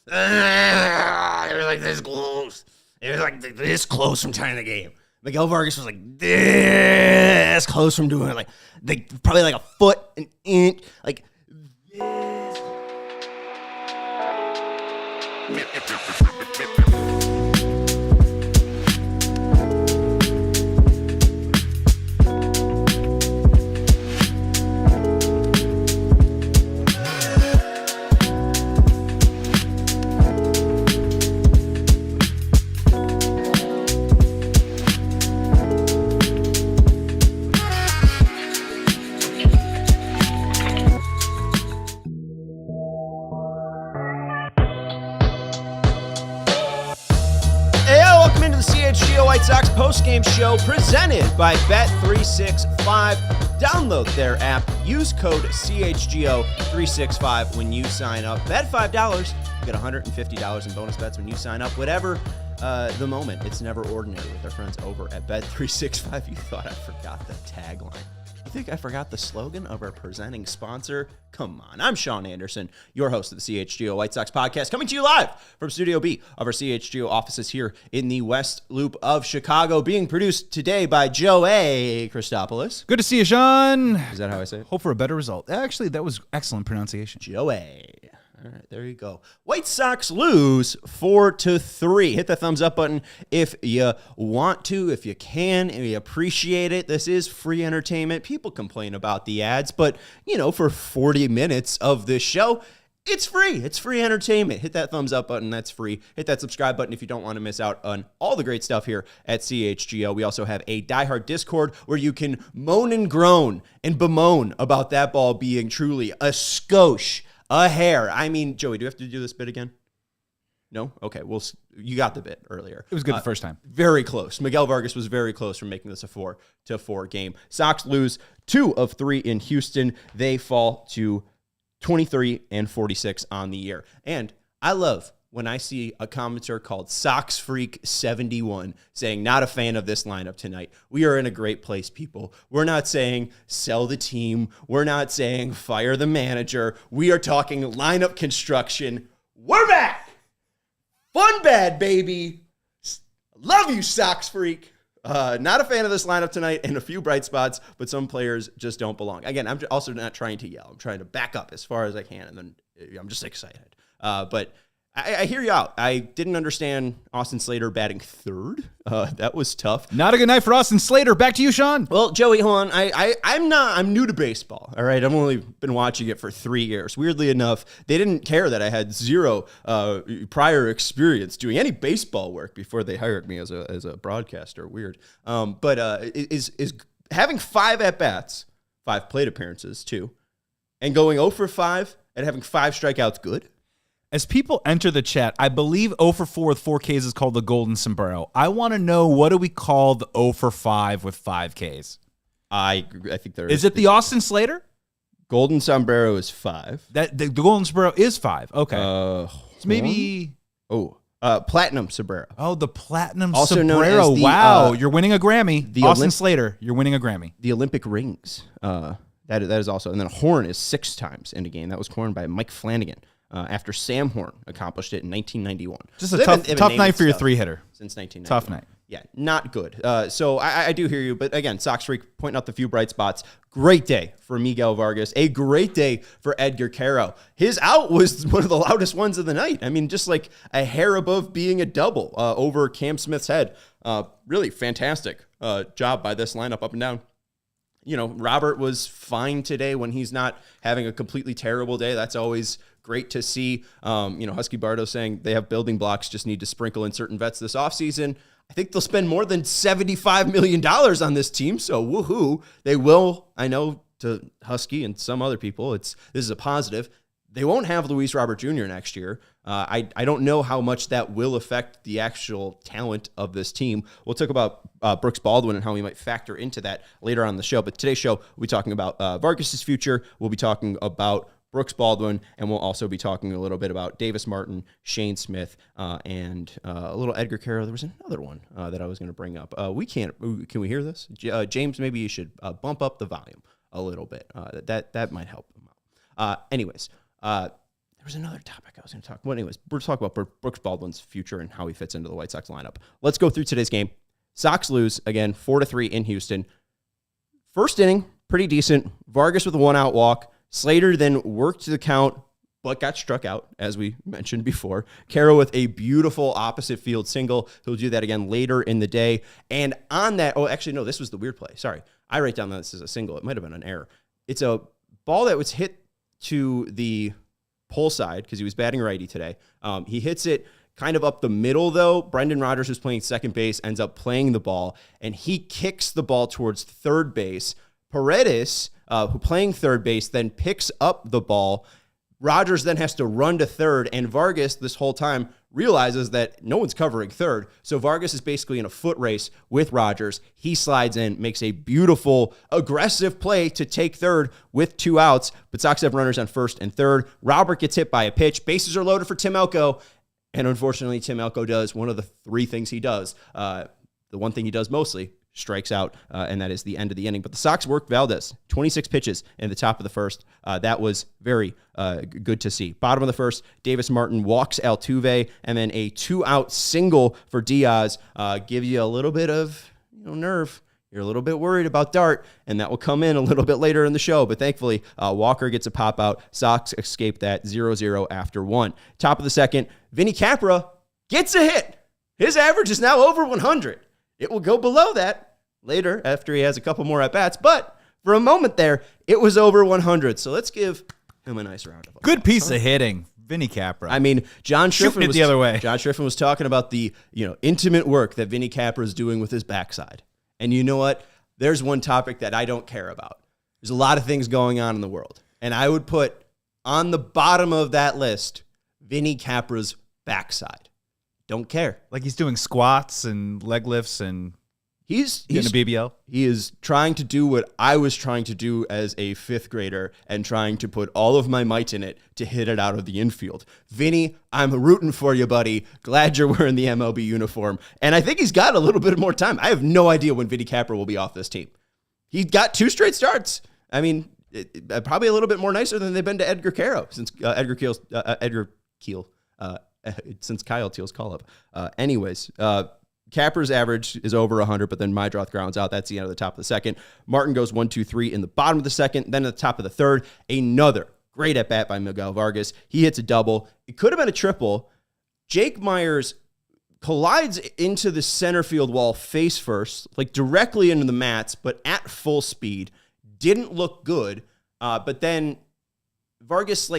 They were like this close. It was like this close from tying the game. Miguel Vargas was like this close from doing it, like probably like a foot, an inch, like this. CHGO White Sox post-game show presented by Bet365. Download their app. Use code CHGO365 when you sign up. Bet $5. You get $150 in bonus bets when you sign up. Whatever the moment. It's never ordinary with our friends over at Bet365. You thought I forgot the tagline. You think I forgot the slogan of our presenting sponsor? Come on. I'm Sean Anderson, your host of the CHGO White Sox podcast, coming to you live from Studio B of our CHGO offices here in the West Loop of Chicago, being produced today by Joe A. Christopoulos. Good to see you, Sean. Is that how I say it? Hope for a better result. Actually, that was excellent pronunciation. Joe A. All right, there you go. White Sox lose 4-3. Hit the thumbs up button if you want to, if you can, and we appreciate it. This is free entertainment. People complain about the ads, but, you know, for 40 minutes of this show, it's free. It's free entertainment. Hit that thumbs up button. That's free. Hit that subscribe button if you don't want to miss out on all the great stuff here at CHGO. We also have a diehard Discord where you can moan and groan and bemoan about that ball being truly a skosh. A hair. I mean, Joey, do we have to do this bit again? No? Okay, well, you got the bit earlier. It was good the first time. Very close. Miguel Vargas was very close from making this a 4-4 game. Sox lose 2 of 3 in Houston. They fall to 23-46 on the year. And I love when I see a commenter called Sox Freak 71 saying, not a fan of this lineup tonight. We are in a great place, people. We're not saying sell the team. We're not saying fire the manager. We are talking lineup construction. We're back. Fun bad, baby. Love you, Sox Freak. Not a fan of this lineup tonight, and a few bright spots, but some players just don't belong. Again, I'm also not trying to yell. I'm trying to back up as far as I can, and then I'm just excited. But I hear you out. I didn't understand Austin Slater batting third. That was tough. Not a good night for Austin Slater. Back to you, Sean. Well, Joey, hold on. I'm new to baseball. All right. I've only been watching it for 3 years. Weirdly enough, they didn't care that I had zero prior experience doing any baseball work before they hired me as a broadcaster. Weird. But is having 5 at-bats, 5 plate appearances too, and going 0 for 5 and having 5 strikeouts good? As people enter the chat, I believe 0 for 4 with 4 Ks is called the Golden Sombrero. I want to know, what do we call the 0 for 5 with 5 Ks? I think there is. Is it the Austin Slater? Golden Sombrero is 5. That the Golden Sombrero is 5. Okay. So maybe. Platinum Sombrero. Oh, the Platinum also Sombrero. Known as the, wow, you're winning a Grammy. The Austin Slater, you're winning a Grammy. The Olympic rings. That is also. And then a horn is 6 times in a game. That was coined by Mike Flanagan. After Sam Horn accomplished it in 1991. Just a tough night for your 3-hitter. Since 1991. Tough night. Yeah, not good. So I do hear you. But again, Sox Freak pointing out the few bright spots. Great day for Miguel Vargas. A great day for Edgar Caro. His out was one of the loudest ones of the night. I mean, just like a hair above being a double over Cam Smith's head. Really fantastic job by this lineup up and down. You know, Robert was fine today when he's not having a completely terrible day. That's always great to see. Husky Bardo saying they have building blocks, just need to sprinkle in certain vets this offseason. I think they'll spend more than $75 million on this team, so woohoo. They will, I know, to Husky and some other people, this is a positive. They won't have Luis Robert Jr. next year. I don't know how much that will affect the actual talent of this team. We'll talk about Brooks Baldwin and how we might factor into that later on in the show. But today's show, we'll be talking about Vargas' future. We'll be talking about Brooks Baldwin, and we'll also be talking a little bit about Davis Martin, Shane Smith, and a little Edgar Caro. There was another one that I was going to bring up. Can we hear this? James, maybe you should bump up the volume a little bit. That might help him out. Anyways, there there was another topic I was going to talk about. Well, anyways, we're talking about Brooks Baldwin's future and how he fits into the White Sox lineup. Let's go through today's game. Sox lose, again, 4-3 in Houston. First inning, pretty decent. Vargas with a 1-out walk. Slater then worked the count, but got struck out, as we mentioned before. Caro with a beautiful opposite field single. He'll do that again later in the day. And on that, actually, no, this was the weird play. Sorry. I write down that this is a single. It might have been an error. It's a ball that was hit to the pull side because he was batting righty today. He hits it kind of up the middle, though. Brendan Rodgers, who's playing second base, ends up playing the ball, and he kicks the ball towards third base. Paredes, who playing third base, then picks up the ball. Rodgers then has to run to third, and Vargas this whole time realizes that no one's covering third. So Vargas is basically in a foot race with Rodgers. He slides in, makes a beautiful, aggressive play to take third with 2 outs, but Sox have runners on first and third. Robert gets hit by a pitch. Bases are loaded for Tim Elko, and unfortunately, Tim Elko does one of the 3 things he does. The one thing he does mostly, strikes out, and that is the end of the inning. But the Sox worked Valdez, 26 pitches in the top of the first. That was very good to see. Bottom of the first, Davis Martin walks Altuve, and then a 2-out single for Diaz. Gives you a little bit of nerve. You're a little bit worried about Dart, and that will come in a little bit later in the show. But thankfully, Walker gets a pop out. Sox escape that 0-0 after 1. Top of the second, Vinny Capra gets a hit. His average is now over 100. It will go below that later after he has a couple more at-bats. But for a moment there, it was over 100. So let's give him a nice round of applause. Good piece of hitting, Vinny Capra. I mean, John Schriffen was the other way. John Schriffen was talking about the intimate work that Vinny Capra is doing with his backside. And you know what? There's one topic that I don't care about. There's a lot of things going on in the world. And I would put on the bottom of that list, Vinny Capra's backside. Don't care. Like he's doing squats and leg lifts and he's getting a BBL. He is trying to do what I was trying to do as a 5th grader and trying to put all of my might in it to hit it out of the infield. Vinny, I'm rooting for you, buddy. Glad you're wearing the MLB uniform. And I think he's got a little bit more time. I have no idea when Vinny Capra will be off this team. He's got 2 straight starts. I mean, probably a little bit more nicer than they've been to Edgar Caro since since Kyle Teal's call-up. Anyways, Capra's average is over 100, but then Mydroth grounds out. That's the end of the top of the second. Martin goes 1-2-3 in the bottom of the second. Then at the top of the third, another great at-bat by Miguel Vargas. He hits a double. It could have been a triple. Jake Myers collides into the center field wall face first, like directly into the mats, but at full speed. Didn't look good, but then Vargas,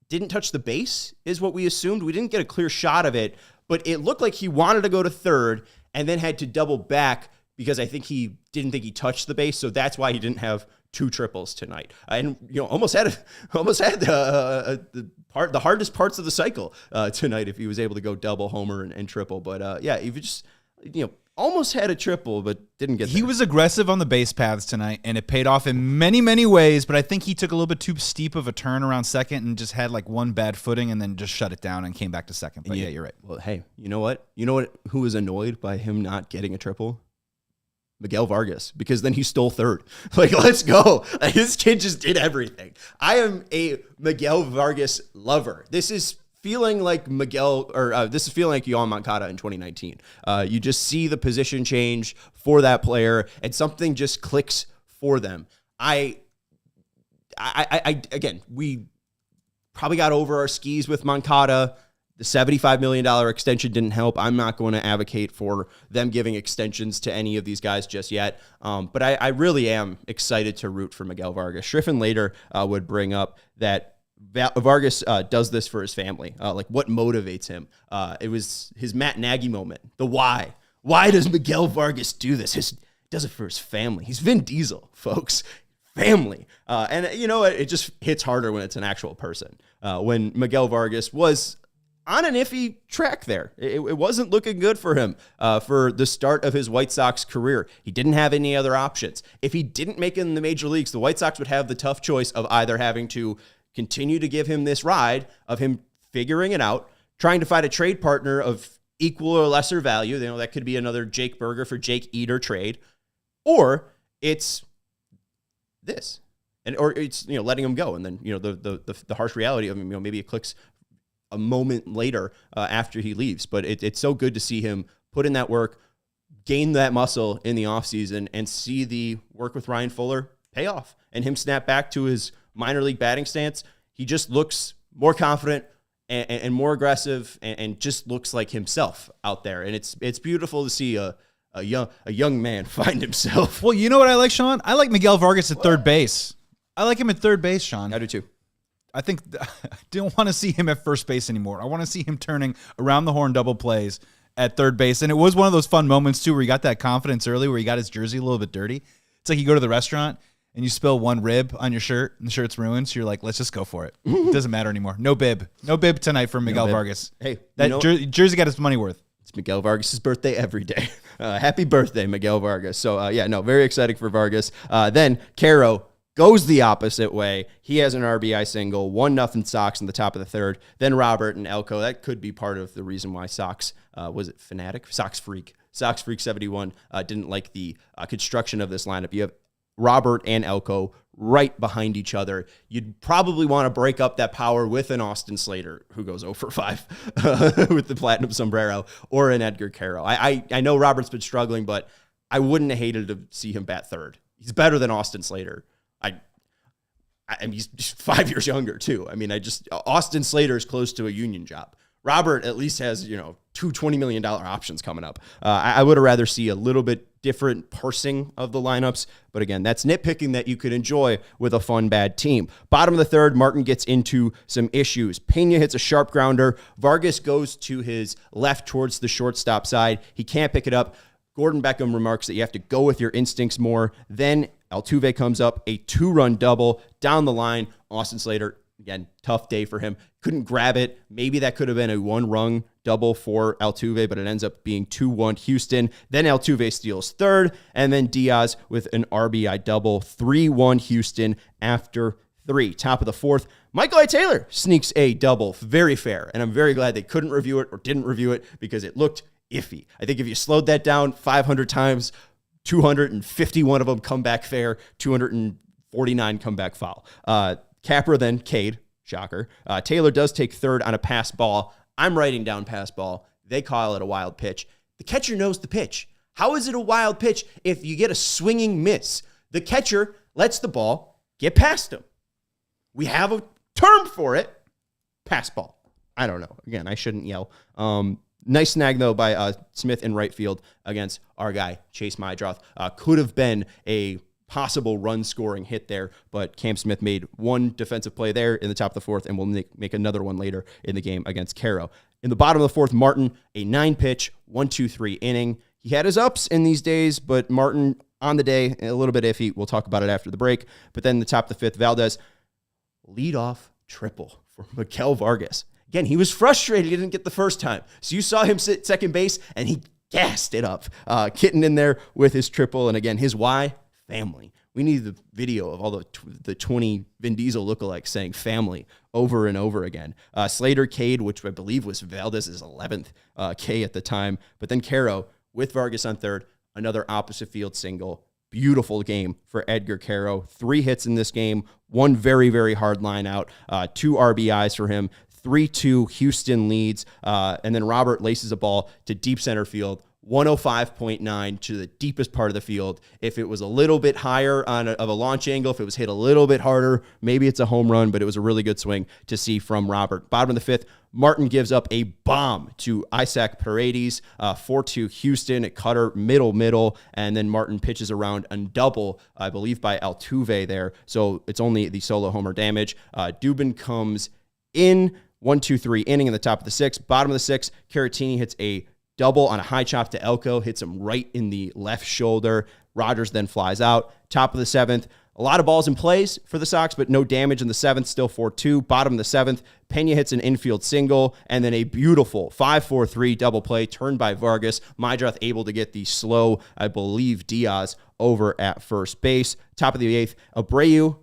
didn't touch the base, is what we assumed. We didn't get a clear shot of it, but it looked like he wanted to go to third and then had to double back because I think he didn't think he touched the base, so that's why he didn't have 2 triples tonight. And almost had the hardest parts of the cycle tonight if he was able to go double, homer, and triple. But he just almost had a triple, but didn't get there. He was aggressive on the base paths tonight, and it paid off in many, many ways, but I think he took a little bit too steep of a turn around second and just had one bad footing and then just shut it down and came back to second. But yeah, you're right. Well, hey, you know what? Who was annoyed by him not getting a triple? Miguel Vargas, because then he stole third. Let's go. His kid just did everything. I am a Miguel Vargas lover. This is feeling like this is feeling like Yohan Moncada in 2019. You just see the position change for that player, and something just clicks for them. Again, we probably got over our skis with Moncada. The $75 million extension didn't help. I'm not going to advocate for them giving extensions to any of these guys just yet. But I really am excited to root for Miguel Vargas. Schriffen later would bring up that Vargas does this for his family. What motivates him? It was his Matt Nagy moment. The why. Why does Miguel Vargas do this? He does it for his family. He's Vin Diesel, folks. Family. And it just hits harder when it's an actual person. When Miguel Vargas was on an iffy track there. It wasn't looking good for him for the start of his White Sox career. He didn't have any other options. If he didn't make it in the major leagues, the White Sox would have the tough choice of either having to continue to give him this ride of him figuring it out, trying to find a trade partner of equal or lesser value. That could be another Jake Berger for Jake Eater trade, or it's this. or it's letting him go, and then the harsh reality of him, maybe it clicks a moment later after he leaves. But it's so good to see him put in that work, gain that muscle in the offseason, and see the work with Ryan Fuller pay off, and him snap back to his minor league batting stance. He just looks more confident and more aggressive, and just looks like himself out there. And it's beautiful to see a young man find himself. Well, you know what I like, Sean? I like Miguel Vargas at third base. I like him at third base, Sean. I do too. I think I don't want to see him at first base anymore. I want to see him turning around the horn double plays at third base. And it was one of those fun moments, too, where he got that confidence early, where he got his jersey a little bit dirty. It's like you go to the restaurant and you spill one rib on your shirt and the shirt's ruined. So you're like, let's just go for it. It doesn't matter anymore. No bib. No bib tonight for Miguel Vargas. Hey, that jersey got his money worth. It's Miguel Vargas' birthday every day. Happy birthday, Miguel Vargas. So, very exciting for Vargas. Then Caro goes the opposite way. He has an RBI single, 1-0 Sox in the top of the third. Then Robert and Elko. That could be part of the reason why Sox, was it Fanatic? Sox Freak 71 didn't like the construction of this lineup. You have Robert and Elko right behind each other. You'd probably want to break up that power with an Austin Slater, who goes 0 for 5 with the platinum sombrero, or an Edgar Caro. I know Robert's been struggling, but I wouldn't have hated to see him bat third. He's better than Austin Slater. I mean, he's 5 years younger, too. I mean, Austin Slater is close to a union job. Robert at least has, two $20 million options coming up. I would have rather see a little bit different parsing of the lineups. But again, that's nitpicking that you could enjoy with a fun, bad team. Bottom of the third, Martin gets into some issues. Pena hits a sharp grounder. Vargas goes to his left towards the shortstop side. He can't pick it up. Gordon Beckham remarks that you have to go with your instincts more. Then Altuve comes up, a 2-run double down the line. Austin Slater, again, tough day for him. Couldn't grab it. Maybe that could have been a 1-run double for Altuve, but it ends up being 2-1 Houston. Then Altuve steals third, and then Diaz with an RBI double, 3-1 Houston after 3. Top of the fourth, Michael A. Taylor sneaks a double. Very fair, and I'm very glad they couldn't review it or didn't review it because it looked iffy. I think if you slowed that down 500 times, 251 of them come back fair, 249 come back foul. Capra then Cade, shocker. Taylor does take third on a pass ball. I'm writing down pass ball. They call it a wild pitch. The catcher knows the pitch. How is it a wild pitch if you get a swinging miss? The catcher lets the ball get past him. We have a term for it. Pass ball. I don't know. Again, I shouldn't yell. Nice snag, though, by Smith in right field against our guy, Chase Mydroth. Could have been a possible run-scoring hit there, but Cam Smith made one defensive play there in the top of the fourth, and will make another one later in the game against Caro. In the bottom of the fourth, Martin, a 9-pitch, 1-2-3 inning. He had his ups in these days, but Martin on the day, a little bit iffy. We'll talk about it after the break. But then the top of the fifth, Valdez, lead-off triple for Miguel Vargas. Again, he was frustrated he didn't get the first time. So you saw him sit second base, and he gassed it up. Kitten in there with his triple. And again, his why? Family. We need the video of all the 20 Vin Diesel lookalikes saying family over and over again. Slater Cade, which I believe was Valdez's 11th K at the time. But then Caro with Vargas on third, another opposite field single. Beautiful game for Edgar Caro. 3 hits in this game. 1 very, very hard line out. 2 RBIs for him. 3-2 Houston leads. And then Robert laces a ball to deep center field. 105.9 to the deepest part of the field. If it was a little bit higher of a launch angle, if it was hit a little bit harder, maybe it's a home run, but it was a really good swing to see from Robert. Bottom of the fifth, Martin gives up a bomb to Isaac Paredes, 4-2 Houston at cutter, middle, and then Martin pitches around and double, I believe, by Altuve there. So it's only the solo homer damage. Dubin comes in, 1-2-3 inning in the top of the sixth. Bottom of the sixth, Caratini hits a double on a high chop to Elko, hits him right in the left shoulder. Rogers then flies out. Top of the seventh, a lot of balls in plays for the Sox, but no damage in the seventh, still 4-2. Bottom of the seventh, Pena hits an infield single, and then a beautiful 5-4-3 double play turned by Vargas. Mydroth able to get the slow, I believe, Diaz over at first base. Top of the eighth, Abreu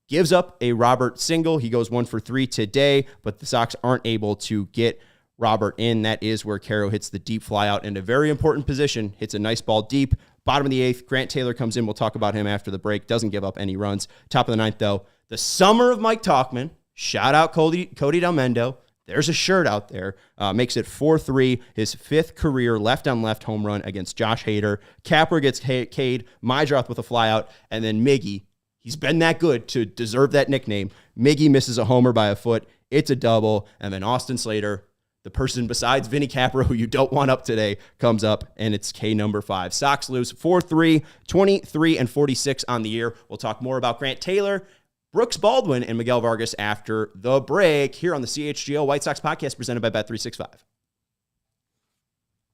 gives up a Robert single. He goes 1 for 3 today, but the Sox aren't able to get Robert in. That is where Caro hits the deep fly out in a very important position, hits a nice ball deep. Bottom of the 8th, Grant Taylor comes in. We'll talk about him after the break. Doesn't give up any runs. Top of the 9th, though, the summer of Mike Tauchman. Shout out Cody Delmendo. There's a shirt out there. Makes it 4-3, his 5th career left-on-left home run against Josh Hader. Capper gets Cade, Mydroth with a flyout, and then Miggy. He's been that good to deserve that nickname. Miggy misses a homer by a foot. It's a double. And then Austin Slater, the person besides Vinny Capra who you don't want up today, comes up, and it's K number 5. Sox lose 4-3, 23-46 on the year. We'll talk more about Grant Taylor, Brooks Baldwin, and Miguel Vargas after the break here on the CHGO White Sox podcast presented by Bet365.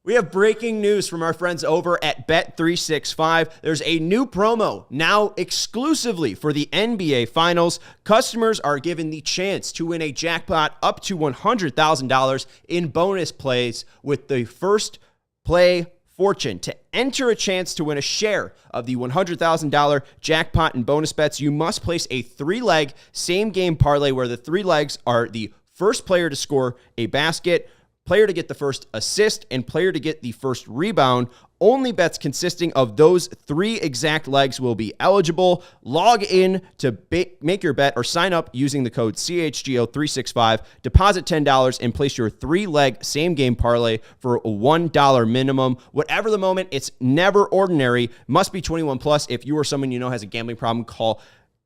We have breaking news from our friends over at Bet365. There's a new promo now exclusively for the NBA Finals. Customers are given the chance to win a jackpot up to $100,000 in bonus plays with the first play fortune. To enter a chance to win a share of the $100,000 jackpot and bonus bets, you must place a 3-leg same-game parlay where the 3 legs are the first player to score a basket, player to get the first assist, and player to get the first rebound. Only bets consisting of those 3 exact legs will be eligible. Log in to make your bet or sign up using the code CHGO365. Deposit $10 and place your 3-leg same-game parlay for a $1 minimum. Whatever the moment, it's never ordinary. Must be 21 plus. If you or someone you know has a gambling problem, call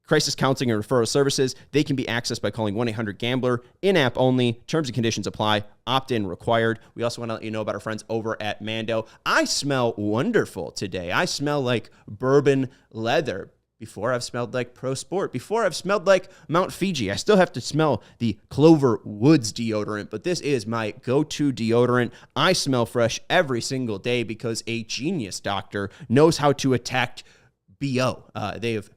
Crisis Counseling and Referral Services. They can be accessed by calling 1-800-GAMBLER. In-app only. Terms and conditions apply. Opt-in required. We also want to let you know about our friends over at Mando. I smell wonderful today. I smell like bourbon leather. Before, I've smelled like Pro Sport. Before, I've smelled like Mount Fiji. I still have to smell the Clover Woods deodorant, but this is my go-to deodorant. I smell fresh every single day because a genius doctor knows how to attack BO. They have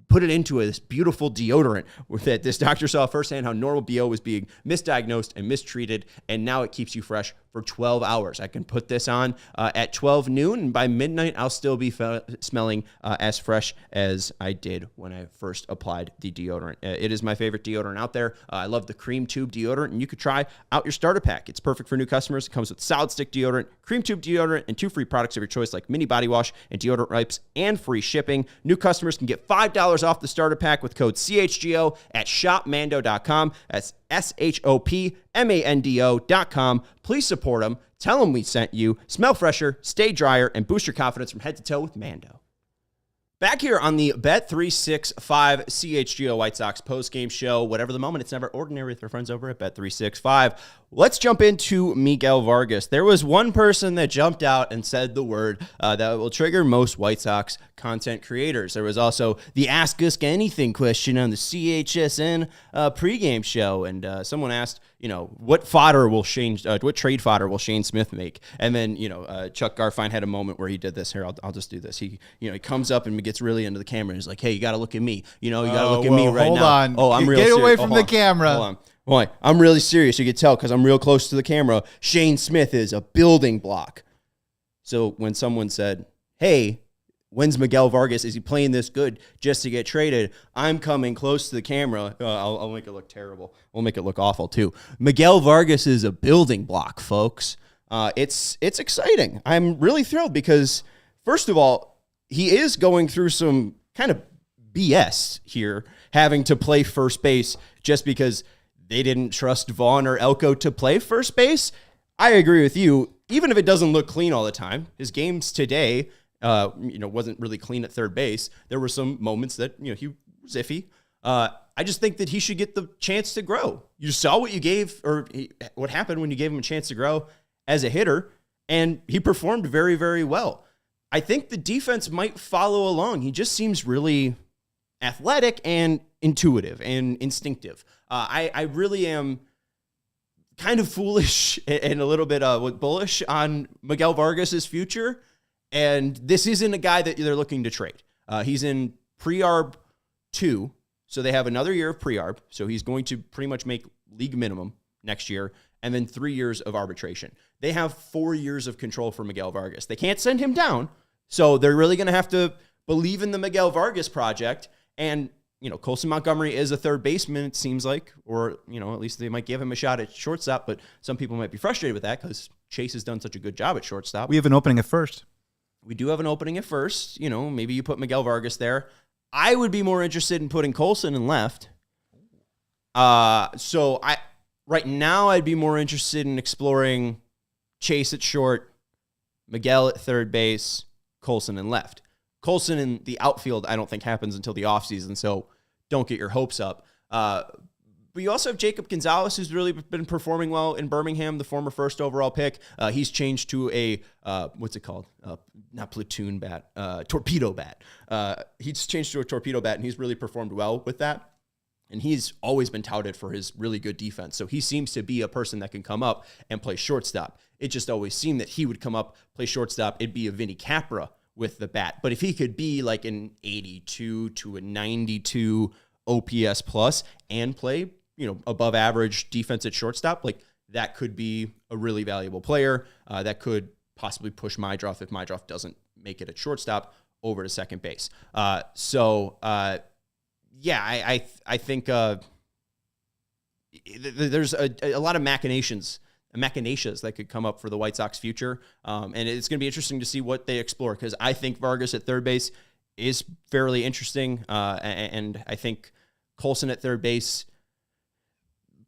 put it into this beautiful deodorant that this doctor saw firsthand how normal BO was being misdiagnosed and mistreated, and now it keeps you fresh for 12 hours. I can put this on at 12 noon, and by midnight, I'll still be smelling as fresh as I did when I first applied the deodorant. It is my favorite deodorant out there. I love the cream tube deodorant, and you could try out your starter pack. It's perfect for new customers. It comes with solid stick deodorant, cream tube deodorant, and 2 free products of your choice like mini body wash and deodorant wipes, and free shipping. New customers can get $5 off the starter pack with code CHGO at shopmando.com. That's shopmando.com. Please support them. Tell them we sent you. Smell fresher, stay drier, and boost your confidence from head to toe with Mando. Back here on the Bet365 CHGO White Sox postgame show. Whatever the moment, it's never ordinary with our friends over at Bet365. Let's jump into Miguel Vargas. There was one person that jumped out and said the word that will trigger most White Sox content creators. There was also the Ask Us Anything question on the CHSN pregame show, and someone asked, what trade fodder will Shane Smith make? And then, Chuck Garfien had a moment where he did this. Here, I'll just do this. He comes up and gets really into the camera. And he's like, hey, you got to look at me. You got to look at me right now. Hold on. Oh, I'm real Get serious. away from the camera. Hold on. Boy, I'm really serious. You can tell because I'm real close to the camera. Shane Smith is a building block. So when someone said, hey, when's Miguel Vargas? Is he playing this good just to get traded? I'm coming close to the camera. I'll make it look terrible. We'll make it look awful too. Miguel Vargas is a building block, folks. It's exciting. I'm really thrilled because, first of all, he is going through some kind of BS here, having to play first base just because they didn't trust Vaughn or Elko to play first base. I agree with you. Even if it doesn't look clean all the time, his games today, wasn't really clean at third base. There were some moments that, he was iffy. I just think that he should get the chance to grow. You saw what what happened when you gave him a chance to grow as a hitter, and he performed very, very well. I think the defense might follow along. He just seems really athletic and intuitive and instinctive. I really am kind of foolish and a little bit bullish on Miguel Vargas's future. And this isn't a guy that they're looking to trade. He's in pre-arb 2, so they have another year of pre-arb. So he's going to pretty much make league minimum next year, and then 3 years of arbitration. They have 4 years of control for Miguel Vargas. They can't send him down, so they're really going to have to believe in the Miguel Vargas project. And Colson Montgomery is a third baseman, it seems like, or, at least they might give him a shot at shortstop, but some people might be frustrated with that because Chase has done such a good job at shortstop. We have an opening at first. We do have an opening at first. You know, maybe you put Miguel Vargas there. I would be more interested in putting Colson in left. So right now I'd be more interested in exploring Chase at short, Miguel at third base, Colson in left. Colson in the outfield I don't think happens until the offseason, so don't get your hopes up. But you also have Jacob Gonzalez, who's really been performing well in Birmingham, the former first overall pick. He's changed to a, what's it called? Not platoon bat, torpedo bat. He's changed to a torpedo bat, and he's really performed well with that. And he's always been touted for his really good defense. So he seems to be a person that can come up and play shortstop. It just always seemed that he would come up, play shortstop. It'd be a Vinny Capra with the bat. But if he could be like an 82 to a 92 OPS plus and play, you know, above average defense at shortstop, like that could be a really valuable player that could possibly push Mydroff if Mydroff doesn't make it at shortstop over to second base. Yeah, I think there's a lot of machinations that could come up for the White Sox future. And it's going to be interesting to see what they explore, because I think Vargas at third base is fairly interesting. And I think Colson at third base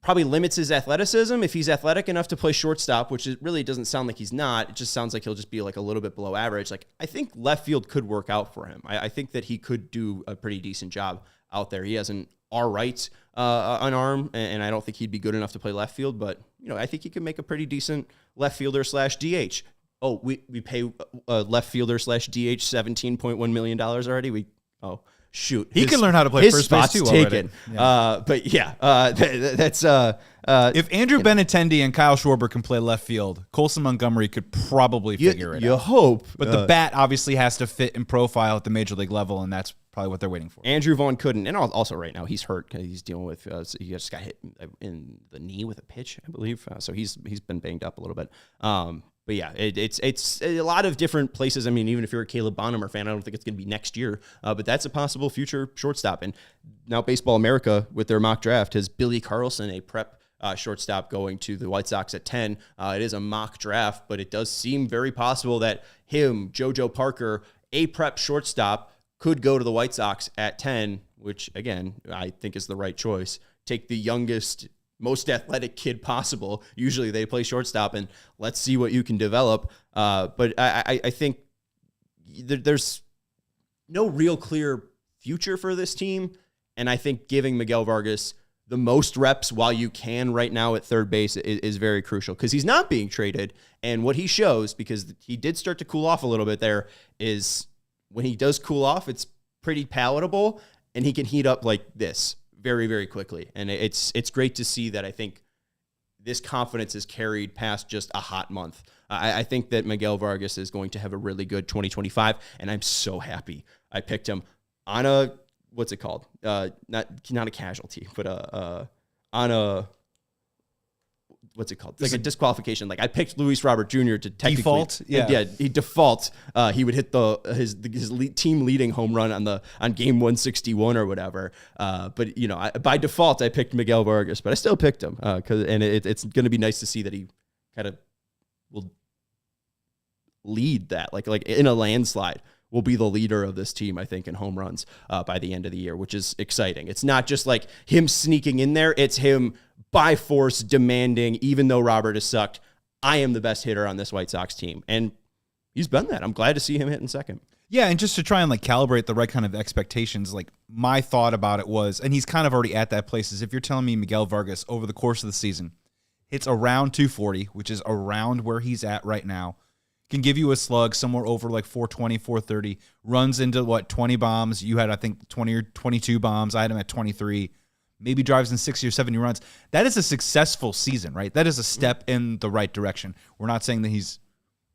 probably limits his athleticism if he's athletic enough to play shortstop, which it really doesn't sound like he's not. It just sounds like he'll just be like a little bit below average. Like, I think left field could work out for him. I think that he could do a pretty decent job out there. He has an all-right an arm, and I don't think he'd be good enough to play left field, but you know, I think he could make a pretty decent left fielder / DH. Oh, we pay left fielder / DH $17.1 million already. Shoot, he can learn how to play first base too. Taken, yeah. But yeah, that's if Andrew Benintendi and Kyle Schwarber can play left field, Colson Montgomery could probably figure it out. You hope, but the bat obviously has to fit in profile at the major league level, and that's probably what they're waiting for. Andrew Vaughn couldn't, and also right now he's hurt because he's dealing with he just got hit in the knee with a pitch, I believe. So he's been banged up a little bit. But yeah, it's a lot of different places. I mean, even if you're a Caleb Bonham fan, I don't think it's going to be next year, but that's a possible future shortstop. And now Baseball America, with their mock draft, has Billy Carlson, a prep shortstop, going to the White Sox at 10. It is a mock draft, but it does seem very possible that him, JoJo Parker, a prep shortstop, could go to the White Sox at 10, which, again, I think is the right choice. Take the youngest, most athletic kid possible. Usually they play shortstop, and let's see what you can develop. But I think there's no real clear future for this team, and I think giving Miguel Vargas the most reps while you can right now at third base is very crucial, because he's not being traded, and what he shows, because he did start to cool off a little bit there, is when he does cool off, it's pretty palatable, and he can heat up like this very, very quickly. And it's great to see that. I think this confidence is carried past just a hot month. I think that Miguel Vargas is going to have a really good 2025, and I'm so happy I picked him on a, what's it called? Not a casualty, but on a, what's it called? It's like a disqualification. Like, I picked Luis Robert Jr. to technically default. Yeah, he defaults. He would hit his team leading home run on game 161 or whatever. But you know, by default, I picked Miguel Vargas, but I still picked him because it's going to be nice to see that he kind of will lead that, like in a landslide, will be the leader of this team, I think, in home runs by the end of the year, which is exciting. It's not just like him sneaking in there. It's him by force demanding, even though Robert has sucked, I am the best hitter on this White Sox team. And he's been that. I'm glad to see him hitting second. Yeah, and just to try and like calibrate the right kind of expectations, like my thought about it was, and he's kind of already at that place, is if you're telling me Miguel Vargas over the course of the season hits around 240, which is around where he's at right now, can give you a slug somewhere over like 420, 430, runs into 20 bombs. You had, I think, 20 or 22 bombs. I had him at 23. Maybe drives in 60 or 70 runs. That is a successful season, right? That is a step in the right direction. We're not saying that he's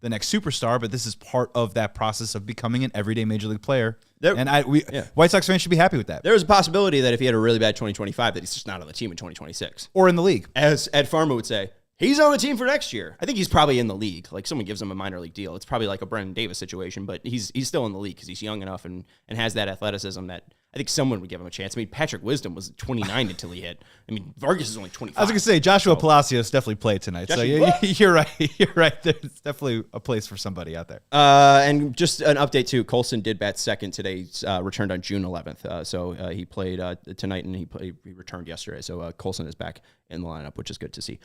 the next superstar, but this is part of that process of becoming an everyday major league player. White Sox fans should be happy with that. There was a possibility that if he had a really bad 2025, that he's just not on the team in 2026. Or in the league. As Ed Farmer would say, he's on the team for next year. I think he's probably in the league. Like, someone gives him a minor league deal. It's probably like a Brendan Davis situation, but he's still in the league because he's young enough and has that athleticism that I think someone would give him a chance. I mean, Patrick Wisdom was 29 until he hit. I mean, Vargas is only 25. I was going to say, Joshua Palacios definitely played tonight. So you're right. You're right. There's definitely a place for somebody out there. And just an update, too. Colson did bat second today. He's returned on June 11th. So he played tonight, and he returned yesterday. So Colson is back in the lineup, which is good to see.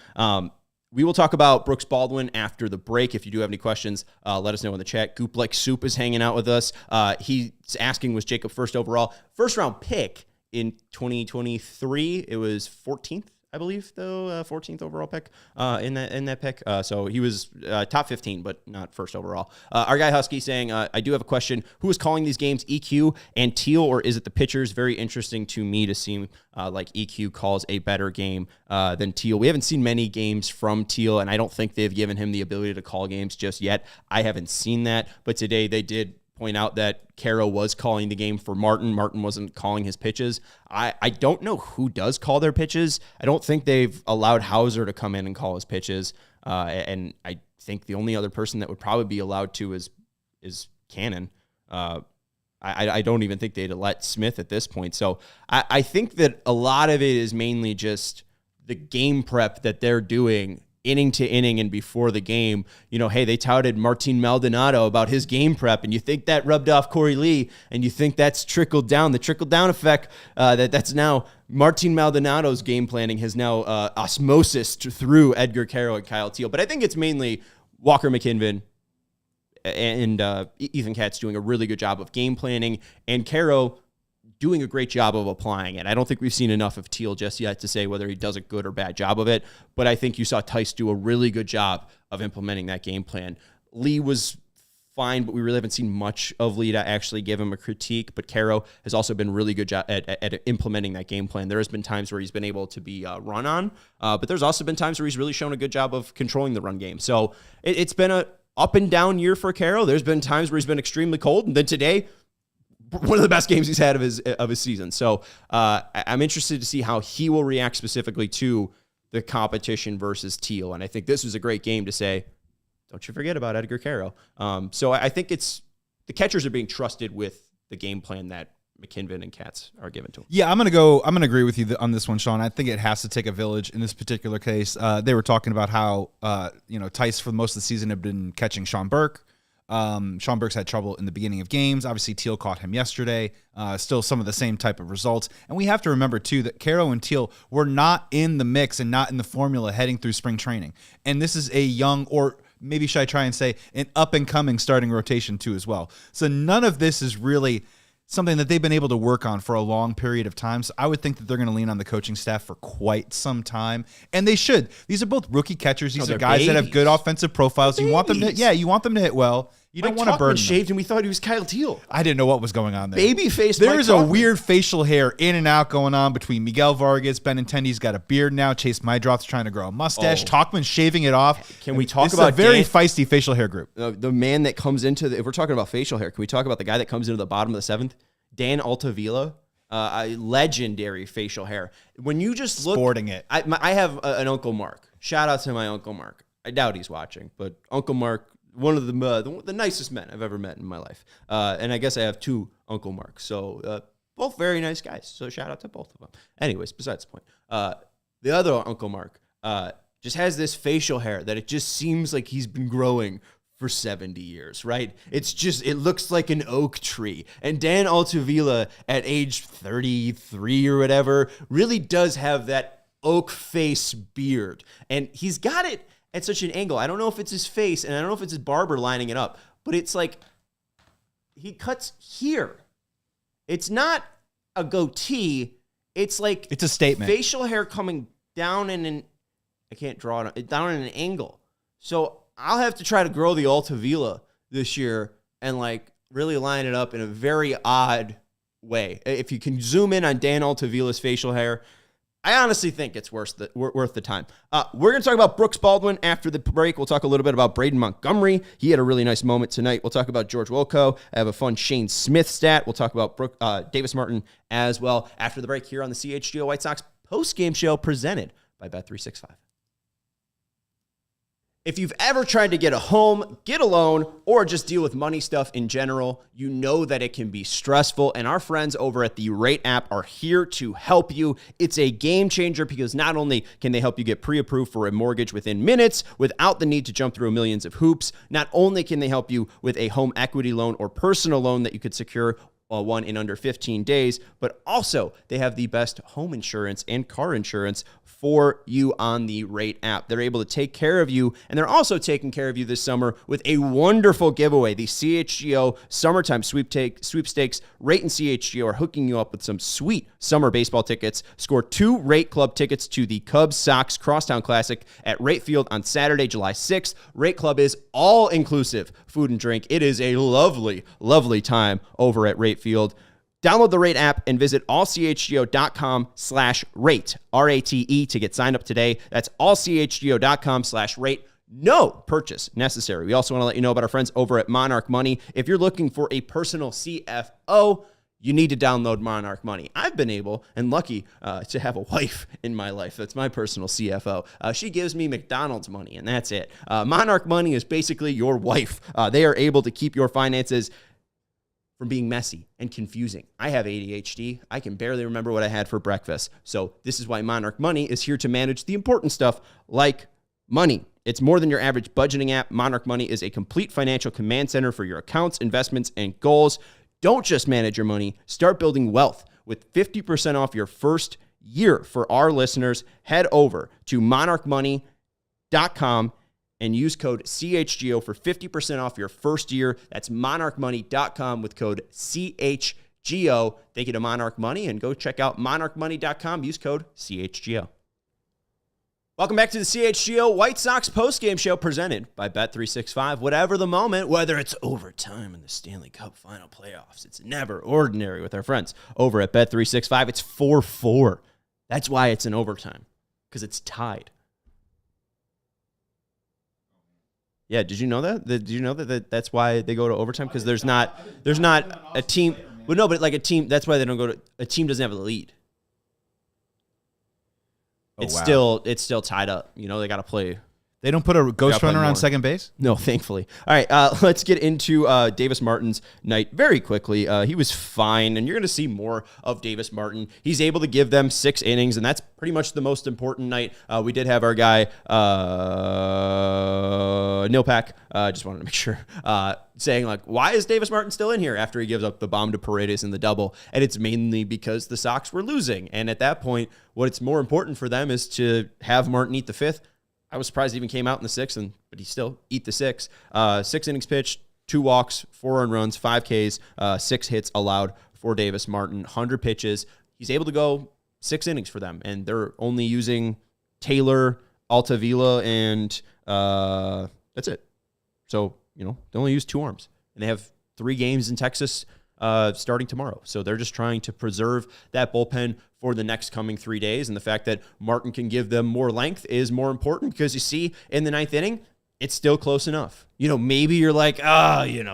We will talk about Brooks Baldwin after the break. If you do have any questions, let us know in the chat. Goop Like Soup is hanging out with us. He's asking, was Jacob first overall? First round pick in 2023. It was 14th, I believe, though. 14th overall pick in that pick. So he was top 15, but not first overall. Our guy Husky saying, I do have a question. Who is calling these games, EQ and Teal, or is it the pitchers? Very interesting to me to see like EQ calls a better game than Teal. We haven't seen many games from Teal, and I don't think they've given him the ability to call games just yet. I haven't seen that, but today they did point out that Caro was calling the game for Martin. Martin wasn't calling his pitches. I don't know who does call their pitches. I don't think they've allowed Hauser to come in and call his pitches. And I think the only other person that would probably be allowed to is Cannon. I don't even think they'd let Smith at this point. So I think that a lot of it is mainly just the game prep that they're doing inning to inning and before the game. You know, hey, they touted Martin Maldonado about his game prep, and you think that rubbed off Corey Lee, and you think that's trickled down. The trickle-down effect, that's now Martin Maldonado's game planning has now osmosis through Edgar Caro and Kyle Teal. But I think it's mainly Walker McKinven and Ethan Katz doing a really good job of game planning, and Caro doing a great job of applying it. I don't think we've seen enough of Teal just yet to say whether he does a good or bad job of it, but I think you saw Tice do a really good job of implementing that game plan. Lee was fine, but we really haven't seen much of Lee to actually give him a critique, but Caro has also been really good job at implementing that game plan. There has been times where he's been able to be run on, but there's also been times where he's really shown a good job of controlling the run game. So it's been a up and down year for Caro. There's been times where he's been extremely cold, and then today, one of the best games he's had of his season. So I'm interested to see how he will react specifically to the competition versus Teal. And I think this was a great game to say, don't you forget about Edgar Caro. So I think it's the catchers are being trusted with the game plan that McKinven and Katz are given to him. Yeah, I'm gonna agree with you on this one, Sean. I think it has to take a village in this particular case. They were talking about how Tice for most of the season had been catching Sean Burke. Sean Burke's had trouble in the beginning of games. Obviously, Teal caught him yesterday. Still some of the same type of results. And we have to remember, too, that Caro and Teal were not in the mix and not in the formula heading through spring training. And this is a young, or maybe should I try and say, an up-and-coming starting rotation, too, as well. So none of this is really something that they've been able to work on for a long period of time. So I would think that they're going to lean on the coaching staff for quite some time. And they should. These are both rookie catchers. These are guys that have good offensive profiles. You want them to hit well. You don't want to burn them. Shaved, and we thought he was Kyle Teal. I didn't know what was going on there. Baby face. There is a weird facial hair in and out going on between Miguel Vargas. Benintendi's got a beard now. Chase Mydroth's trying to grow a mustache. Talkman's shaving it off. Can we talk about a very feisty facial hair group? The man that comes into if we're talking about facial hair, can we talk about the guy that comes into the bottom of the seventh? Dan Altavilla. A legendary facial hair. When you just look, sporting it. I have an Uncle Mark. Shout out to my Uncle Mark. I doubt he's watching, but Uncle Mark, one of the nicest men I've ever met in my life. And I guess I have two Uncle Marks. So both very nice guys. So shout out to both of them. Anyways, besides the point. The other Uncle Mark just has this facial hair that it just seems like he's been growing for 70 years, right? It looks like an oak tree. And Dan Altavilla at age 33 or whatever really does have that oak face beard. And he's got it at such an angle. I don't know if it's his face, and I don't know if it's his barber lining it up, but it's like he cuts here. It's not a goatee. It's like it's a statement. Facial hair coming down in I can't draw it down in an angle. So I'll have to try to grow the Altavilla this year and like really line it up in a very odd way. If you can zoom in on Dan Altavilla's facial hair, I honestly think it's worth the time. We're going to talk about Brooks Baldwin after the break. We'll talk a little bit about Braden Montgomery. He had a really nice moment tonight. We'll talk about George Wilco. I have a fun Shane Smith stat. We'll talk about Davis Martin as well after the break here on the CHGO White Sox post-game show presented by Bet365. If you've ever tried to get a home, get a loan, or just deal with money stuff in general, you know that it can be stressful, and our friends over at the Rate app are here to help you. It's a game changer because not only can they help you get pre-approved for a mortgage within minutes without the need to jump through millions of hoops, not only can they help you with a home equity loan or personal loan that you could secure one in under 15 days, but also they have the best home insurance and car insurance for you on the Rate app. They're able to take care of you, and they're also taking care of you this summer with a wonderful giveaway. The CHGO Summertime Sweepstakes. Rate and CHGO are hooking you up with some sweet summer baseball tickets. Score 2 Rate Club tickets to the Cubs-Sox Crosstown Classic at Rate Field on Saturday, July 6th. Rate Club is all-inclusive food and drink. It is a lovely, lovely time over at Rate Field. Download the Rate app and visit allchgo.com/rate, R-A-T-E, to get signed up today. That's allchgo.com/rate. No purchase necessary. We also want to let you know about our friends over at Monarch Money. If you're looking for a personal CFO, you need to download Monarch Money. I've been able and lucky to have a wife in my life. That's my personal CFO. She gives me McDonald's money, and that's it. Monarch Money is basically your wife. They are able to keep your finances from being messy and confusing. I have ADHD. I can barely remember what I had for breakfast. So this is why Monarch Money is here to manage the important stuff like money. It's more than your average budgeting app. Monarch Money is a complete financial command center for your accounts, investments, and goals. Don't just manage your money. Start building wealth with 50% off your first year. For our listeners, head over to monarchmoney.com and use code CHGO for 50% off your first year. That's monarchmoney.com with code CHGO. Thank you to Monarch Money, and go check out monarchmoney.com. Use code CHGO. Welcome back to the CHGO White Sox postgame show presented by Bet365. Whatever the moment, whether it's overtime in the Stanley Cup final playoffs, it's never ordinary with our friends over at Bet365. It's 4-4. That's why it's in overtime, because it's tied. Yeah, did you know that? Did you know that that's why they go to overtime? Because there's not a team. Well, no, but like a team. That's why they don't go to. A team doesn't have the lead. It's still tied up. You know, they got to play. They don't put a ghost runner on second base? No, thankfully. All right, let's get into Davis Martin's night very quickly. He was fine, and you're going to see more of Davis Martin. He's able to give them 6 innings, and that's pretty much the most important night. We did have our guy, Nilpak, just wanted to make sure, saying, like, why is Davis Martin still in here after he gives up the bomb to Paredes in the double? And it's mainly because the Sox were losing. And at that point, what's more important for them is to have Martin eat the 5th. I was surprised he even came out in the 6th, but he still eat the 6. 6 innings pitched, 2 walks, 4 earned runs, 5 Ks, 6 hits allowed for Davis Martin, 100 pitches. He's able to go 6 innings for them, and they're only using Taylor, Altavilla, and that's it. So, you know, they only use 2 arms, and they have 3 games in Texas starting tomorrow. So they're just trying to preserve that bullpen for the next coming 3 days. And the fact that Martin can give them more length is more important, because you see in the 9th inning, it's still close enough. You know, maybe you're like,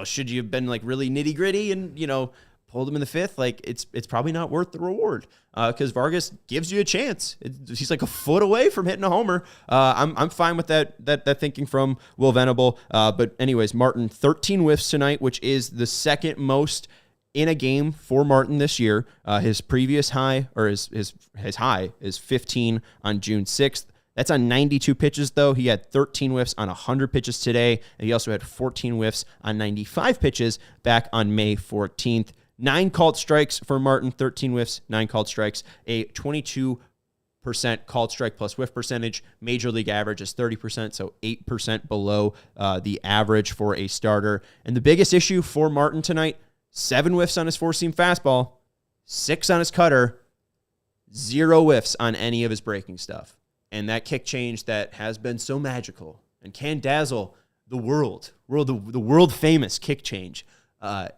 should you have been like really nitty gritty and, you know, pulled him in the 5th? Like it's probably not worth the reward, because Vargas gives you a chance. He's like a foot away from hitting a homer. I'm fine with that thinking from Will Venable. But anyways, Martin, 13 whiffs tonight, which is the second most in a game for Martin this year. His previous high, or his high, is 15 on June 6th. That's on 92 pitches, though. He had 13 whiffs on 100 pitches today, and he also had 14 whiffs on 95 pitches back on May 14th. 9 called strikes for Martin, 13 whiffs, 9 called strikes, a 22% called strike plus whiff percentage. Major league average is 30%, so 8% below the average for a starter. And the biggest issue for Martin tonight, 7 whiffs on his 4-seam fastball, 6 on his cutter, 0 whiffs on any of his breaking stuff. And that kick change that has been so magical and can dazzle the world famous kick change,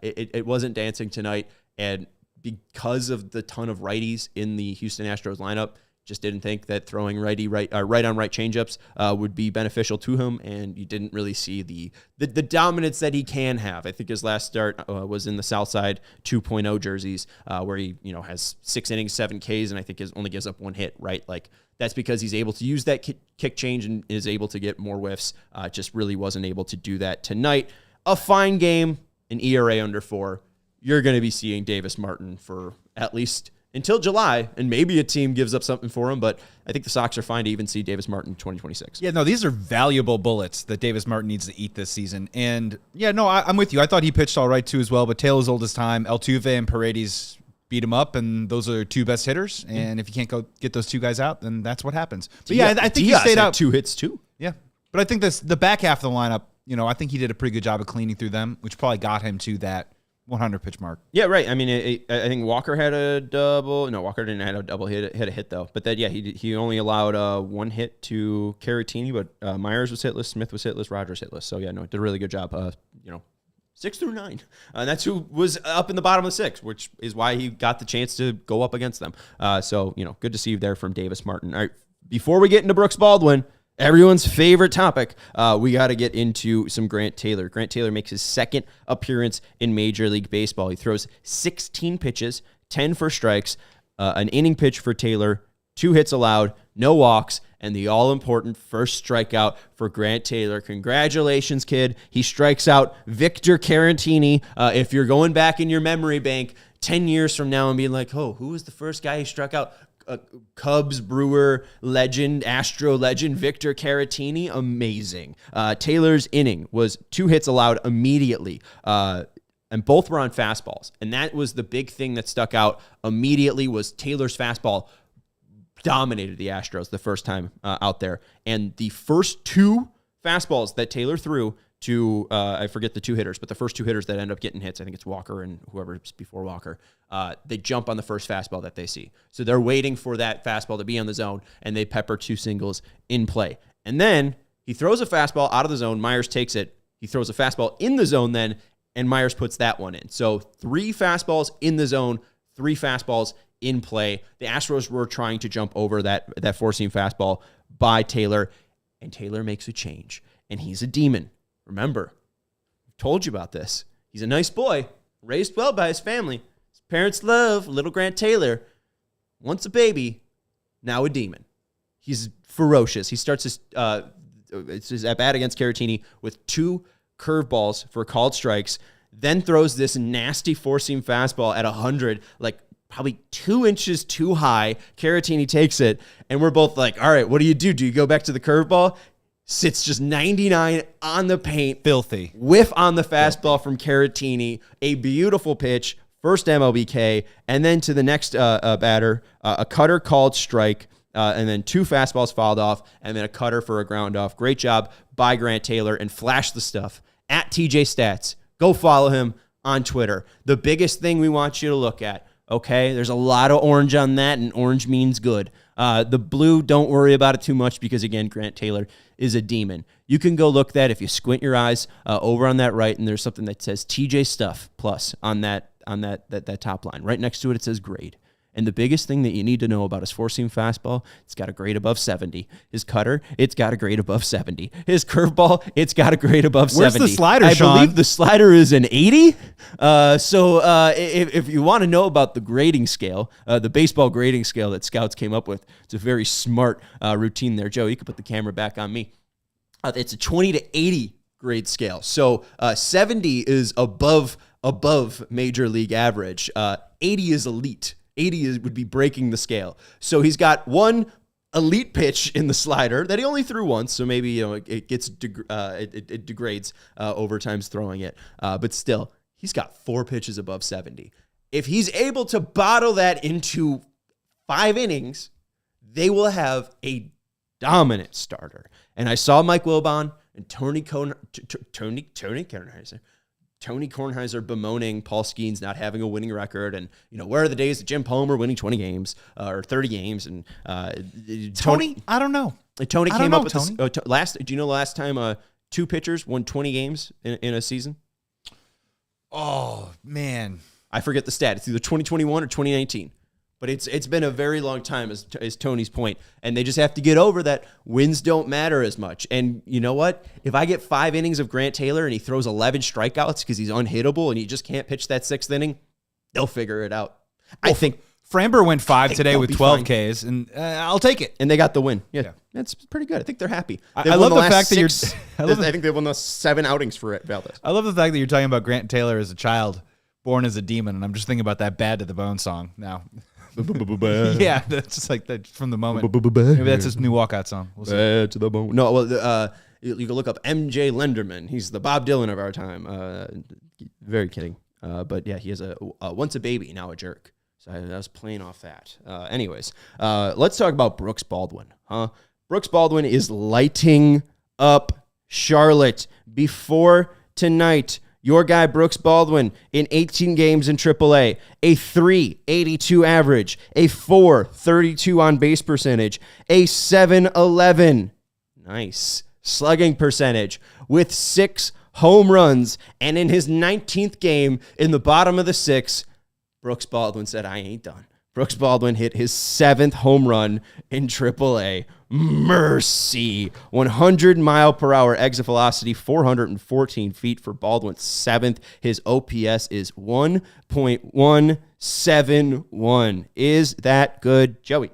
it wasn't dancing tonight. And because of the ton of righties in the Houston Astros lineup, just didn't think that throwing right on right changeups would be beneficial to him, and you didn't really see the dominance that he can have. I think his last start was in the Southside 2.0 jerseys, where he has 6 innings, 7 Ks, and I think only gives up 1 hit. Right, like that's because he's able to use that kick change and is able to get more whiffs. Just really wasn't able to do that tonight. A fine game, an ERA under 4. You're going to be seeing Davis Martin for at least until July, and maybe a team gives up something for him, but I think the Sox are fine to even see Davis Martin in 2026. Yeah, no, these are valuable bullets that Davis Martin needs to eat this season. And yeah, no, I'm with you. I thought he pitched all right too as well, but Taylor's old as time. Altuve and Paredes beat him up, and those are 2 best hitters. And if you can't go get those 2 guys out, then that's what happens. But yeah, I think Diaz he stayed had out 2 hits too. Yeah, but I think the back half of the lineup, I think he did a pretty good job of cleaning through them, which probably got him to that 100 pitch mark. Yeah, right. I mean, I think Walker had a double. No, Walker didn't have a double. He hit a hit though. But then, yeah, he only allowed 1 hit to Caratini, but Myers was hitless, Smith was hitless, Rogers hitless. So yeah, no, did a really good job. 6 through 9. And that's who was up in the bottom of the 6, which is why he got the chance to go up against them. So good to see you there from Davis Martin. All right, before we get into Brooks Baldwin, everyone's favorite topic, we got to get into some Grant Taylor. Grant Taylor makes his 2nd appearance in Major League Baseball. He throws 16 pitches, 10 for strikes, an inning pitch for Taylor, 2 hits allowed, no walks, and the all-important first strikeout for Grant Taylor. Congratulations, kid. He strikes out Victor Caratini. If you're going back in your memory bank 10 years from now and being like, oh, who was the first guy he struck out? Cubs, Brewer legend, Astro legend, Victor Caratini. Amazing. Taylor's inning was 2 hits allowed immediately, and both were on fastballs. And that was the big thing that stuck out immediately was Taylor's fastball dominated the Astros the first time out there. And the first 2 fastballs that Taylor threw to, I forget the 2 hitters, but the first 2 hitters that end up getting hits, I think it's Walker and whoever's before Walker, they jump on the first fastball that they see. So they're waiting for that fastball to be on the zone, and they pepper 2 singles in play. And then he throws a fastball out of the zone. Myers takes it. He throws a fastball in the zone then, and Myers puts that one in. So 3 fastballs in the zone, 3 fastballs in play. The Astros were trying to jump over that 4-seam fastball by Taylor, and Taylor makes a change, and he's a demon. Remember, I've told you about this. He's a nice boy, raised well by his family. His parents love little Grant Taylor. Once a baby, now a demon. He's ferocious. He starts his at-bat against Caratini with 2 curveballs for called strikes, then throws this nasty 4-seam fastball at 100, like probably 2 inches too high. Caratini takes it, and we're both like, all right, what do? Do you go back to the curveball? Sits just 99 on the paint. Filthy. Whiff on the fastball from Caratini. A beautiful pitch. First MLBK. And then to the next batter, a cutter called strike. And then 2 fastballs fouled off. And then a cutter for a ground off. Great job by Grant Taylor. And flash the stuff at TJ Stats. Go follow him on Twitter. The biggest thing we want you to look at. Okay, there's a lot of orange on that, and orange means good. The blue, don't worry about it too much because, again, Grant Taylor is a demon. You can go look that if you squint your eyes over on that right, and there's something that says TJ Stuff Plus on that top line. Right next to it, it says grade. And the biggest thing that you need to know about his 4-seam fastball, it's got a grade above 70. His cutter, it's got a grade above 70. His curveball, it's got a grade above 70. Where's the slider, Sean? I believe the slider is an 80. So if you want to know about the grading scale, the baseball grading scale that scouts came up with, it's a very smart routine there. Joe, you can put the camera back on me. It's a 20 to 80 grade scale. So 70 is above major league average. 80 is elite. 80 would be breaking the scale. So he's got 1 elite pitch in the slider that he only threw once, so maybe it gets it degrades over times throwing it. But still, he's got 4 pitches above 70. If he's able to bottle that into 5 innings, they will have a dominant starter. And I saw Mike Wilbon and Tony Kornheiser bemoaning Paul Skeens not having a winning record, and where are the days of Jim Palmer winning 20 games or 30 games? And Tony, I don't know. Tony came up with this last. Do you know the last time 2 pitchers won 20 games in a season? Oh man, I forget the stat. It's either 2021 or 2019. But it's been a very long time, as Tony's point, and they just have to get over that wins don't matter as much. And you know what? If I get 5 innings of Grant Taylor and he throws 11 strikeouts because he's unhittable and he just can't pitch that 6th inning, they'll figure it out. Well, I think Framber went 5 today with 12 Ks, and I'll take it. And they got the win. Yeah. That's pretty good. I think they're happy. I love the fact that I think they won the 7 outings for Valdez. I love the fact that you're talking about Grant Taylor as a child born as a demon, and I'm just thinking about that Bad to the Bone song now. Yeah, that's just like that from the moment. Maybe that's his new walkout song. We'll see. Bad to the bone. No, well, you can look up MJ Lenderman. He's the Bob Dylan of our time. Very kidding. But yeah, he has a once a baby, now a jerk. So I was playing off that. Anyways, let's talk about Brooks Baldwin. Brooks Baldwin is lighting up Charlotte before tonight. Your guy, Brooks Baldwin, in 18 games in AAA, a .382 average, a .432 on base percentage, a .711, nice, slugging percentage, with 6 home runs. And in his 19th game, in the bottom of the 6th, Brooks Baldwin said, I ain't done. Brooks Baldwin hit his 7th home run in AAA. Mercy. 100-mile-per-hour exit velocity, 414 feet for Baldwin's 7th. His OPS is 1.171. Is that good, Joey?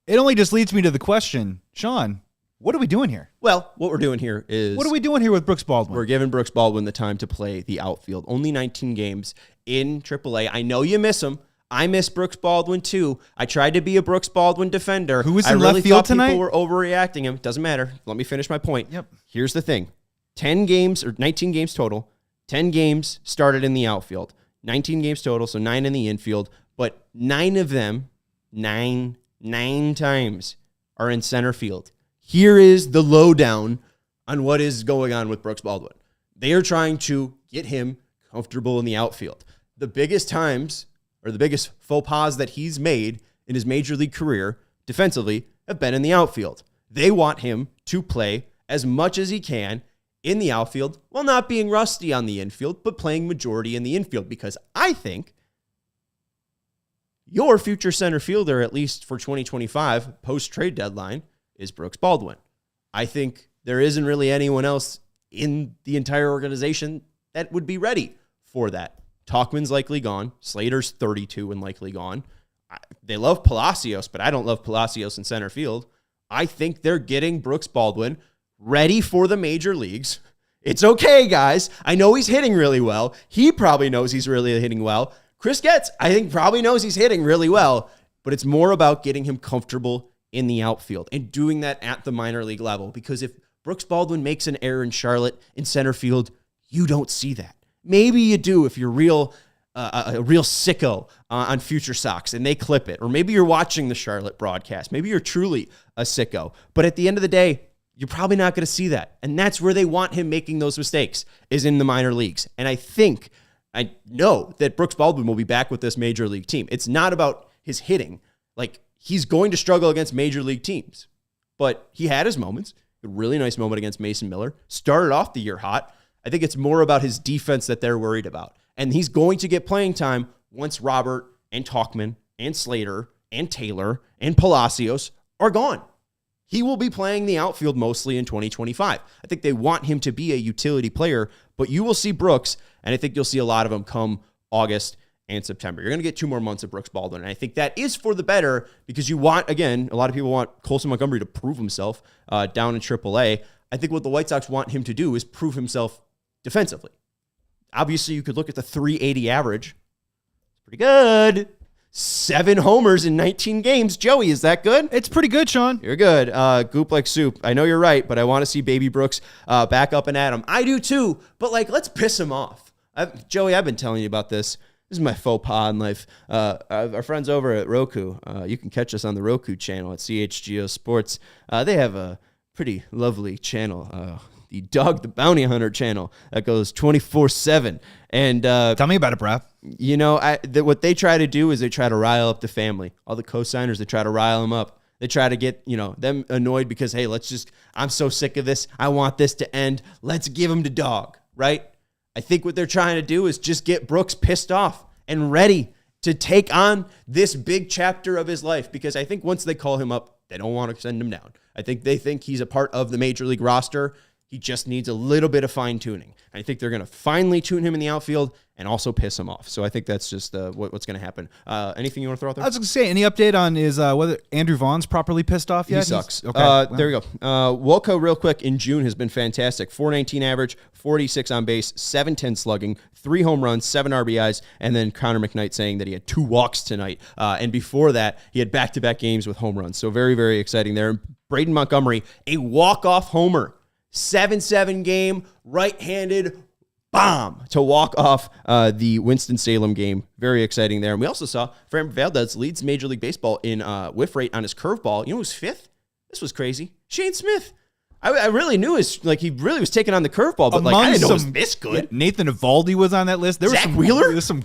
It only just leads me to the question, Sean, what are we doing here? Well, what we're doing here is... What are we doing here with Brooks Baldwin? We're giving Brooks Baldwin the time to play the outfield. Only 19 games in AAA. I know you miss him. I miss Brooks Baldwin, too. I tried to be a Brooks Baldwin defender. Who was in left field tonight? People were overreacting him. Doesn't matter. Let me finish my point. Yep. Here's the thing. 10 games, or 19 games total. 10 games started in the outfield. 19 games total, so 9 in the infield. But 9 of them, 9 times, are in center field. Here is the lowdown on what is going on with Brooks Baldwin. They are trying to get him comfortable in the outfield. The biggest times, or the biggest faux pas that he's made in his major league career defensively have been in the outfield. They want him to play as much as he can in the outfield while not being rusty on the infield, but playing majority in the infield, because I think your future center fielder, at least for 2025, post-trade deadline, is Brooks Baldwin. I think there isn't really anyone else in the entire organization that would be ready for that. Talkman's likely gone. Slater's 32 and likely gone. They love Palacios, but I don't love Palacios in center field. I think they're getting Brooks Baldwin ready for the major leagues. It's okay, guys. I know he's hitting really well. He probably knows he's really hitting well. Chris Getz, I think, probably knows he's hitting really well, but it's more about getting him comfortable in the outfield and doing that at the minor league level, because if Brooks Baldwin makes an error in Charlotte in center field, you don't see that. Maybe you do if you're a real sicko on Future Sox and they clip it. Or maybe you're watching the Charlotte broadcast. Maybe you're truly a sicko. But at the end of the day, you're probably not going to see that. And that's where they want him making those mistakes, is in the minor leagues. And I know that Brooks Baldwin will be back with this major league team. It's not about his hitting. Like, he's going to struggle against major league teams. But he had his moments. A really nice moment against Mason Miller. Started off the year hot. I think it's more about his defense that they're worried about. And he's going to get playing time once Robert and Talkman and Slater and Taylor and Palacios are gone. He will be playing the outfield mostly in 2025. I think they want him to be a utility player, but you will see Brooks, and I think you'll see a lot of them come August and September. You're going to get 2 more months of Brooks Baldwin, and I think that is for the better, because you want, again, a lot of people want Colson Montgomery to prove himself down in AAA. I think what the White Sox want him to do is prove himself defensively. Obviously, you could look at the .380 average. It's pretty good. 7 homers in 19 games. Joey, is that good? It's pretty good, Sean. You're good. Goop like soup. I know you're right, but I want to see Baby Brooks back up and at him. I do too, but let's piss him off. Joey, I've been telling you about this. This is my faux pas in life. Our friends over at Roku, you can catch us on the Roku channel at CHGO Sports. They have a pretty lovely channel, the Dog the Bounty Hunter channel that goes 24/7. And tell me about it, bro. You know, what they try to do is they try to rile up the family. All the co-signers, they try to rile them up. They try to get, them annoyed because, hey, I'm so sick of this. I want this to end. Let's give him to Dog, right? I think what they're trying to do is just get Brooks pissed off and ready to take on this big chapter of his life, because I think once they call him up, they don't want to send him down. I think they think he's a part of the major league roster. He just needs a little bit of fine tuning. I think they're going to finely tune him in the outfield and also piss him off. So I think that's just what's going to happen. Anything you want to throw out there? I was going to say, any update on whether Andrew Vaughn's properly pissed off yet? He sucks. Okay. There you go. Wilco, real quick, in June has been fantastic. 419 average, 46 on base, 710 slugging, 3 home runs, 7 RBIs, and then Connor McKnight saying that he had 2 walks tonight. And before that, he had back-to-back games with home runs. So very, very exciting there. Braden Montgomery, a walk-off homer. 7-7 game, right-handed bomb to walk off the Winston-Salem game. Very exciting there. And we also saw Framber Valdez leads Major League Baseball in whiff rate on his curveball. You know who's 5th? This was crazy. Shane Smith. I really knew he really was taking on the curveball, but I didn't know it was this good. Nathan Eovaldi was on that list. There Zach was Wheeler? There was some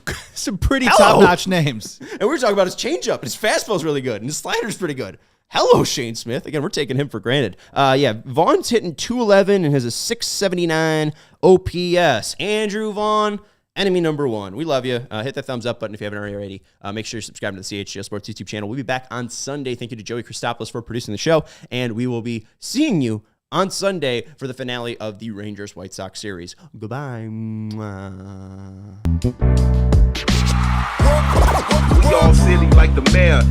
pretty top-notch names. And we were talking about his changeup, and his fastball's really good, and his slider's pretty good. Hello, Shane Smith. Again, we're taking him for granted. Vaughn's hitting 211 and has a 679 OPS. Andrew Vaughn, enemy number 1. We love you. Hit that thumbs up button if you haven't already. Make sure you're subscribing to the CHGO Sports YouTube channel. We'll be back on Sunday. Thank you to Joey Christopoulos for producing the show, and we will be seeing you on Sunday for the finale of the Rangers White Sox series. Goodbye. We all silly like the mayor.